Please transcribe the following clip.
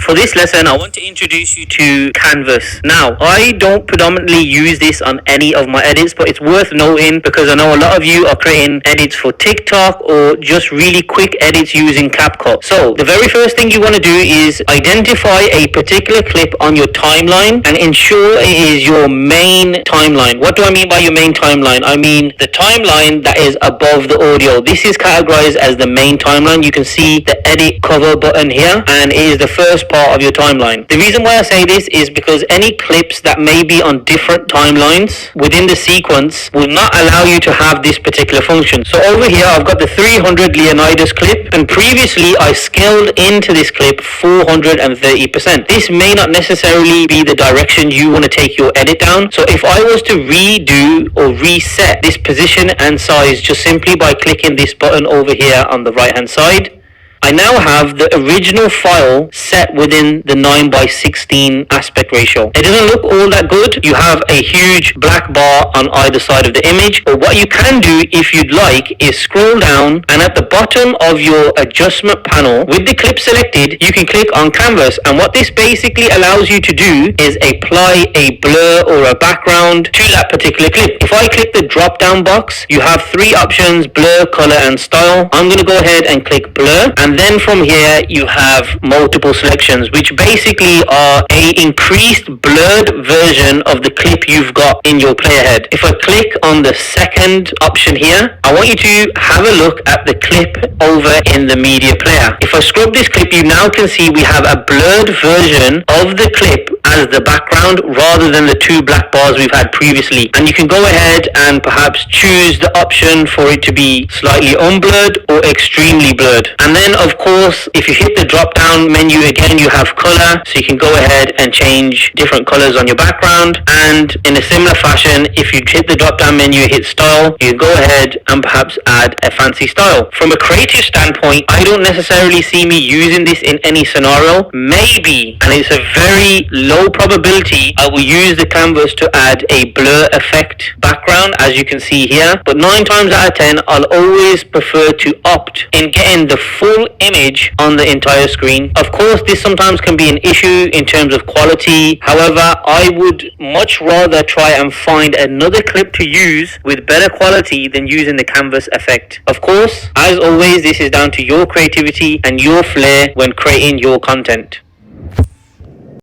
For this lesson, I want to introduce you to Canvas. Now, I don't predominantly use this on any of my edits, but it's worth noting because I know a lot of you are creating edits for TikTok or just really quick edits using CapCut. So, the very first thing you want to do is identify a particular clip on your timeline and ensure it is your main timeline. What do I mean by your main timeline? I mean the timeline that is above the audio. This is categorized as the main timeline. You can see the edit cover button here, and it is the first part of your timeline. The reason why I say this is because any clips that may be on different timelines within the sequence will not allow you to have this particular function. So over here I've got the 300 Leonidas clip, and previously I scaled into this clip 430%. This may not necessarily be the direction you want to take your edit down. So if I was to redo or reset this position and size just simply by clicking this button over here on the right hand side, I now have the original file set within the 9:16 aspect ratio. It doesn't look all that good. You have a huge black bar on either side of the image, but what you can do if you'd like is scroll down, and at the bottom of your adjustment panel with the clip selected, you can click on Canvas, and what this basically allows you to do is apply a blur or a background to that particular clip. If I click the drop down box, you have three options: blur, color and style. I'm going to go ahead and click blur, and then from here you have multiple selections, which basically are a increased blurred version of the clip you've got in your playhead. If I click on the second option here, I want you to have a look at the clip over in the media player. If I scrub this clip, you now can see we have a blurred version of the clip as the background rather than the two black bars we've had previously. And you can go ahead and perhaps choose the option for it to be slightly unblurred or extremely blurred. And then of course, if you hit the drop down menu again, you have color, so you can go ahead and change different colors on your background. And in a similar fashion, if you hit the drop down menu, hit style, you can go ahead and perhaps add a fancy style. From a creative standpoint, I don't necessarily see me using this in any scenario. Maybe, and it's a very low probability, I will use the canvas to add a blur effect background, as you can see here. But 9 times out of 10, I'll always prefer to opt in getting the full image on the entire screen. Of course, this sometimes can be an issue in terms of quality. However, I would much rather try and find another clip to use with better quality than using the canvas effect. Of course, as always, this is down to your creativity and your flair when creating your content.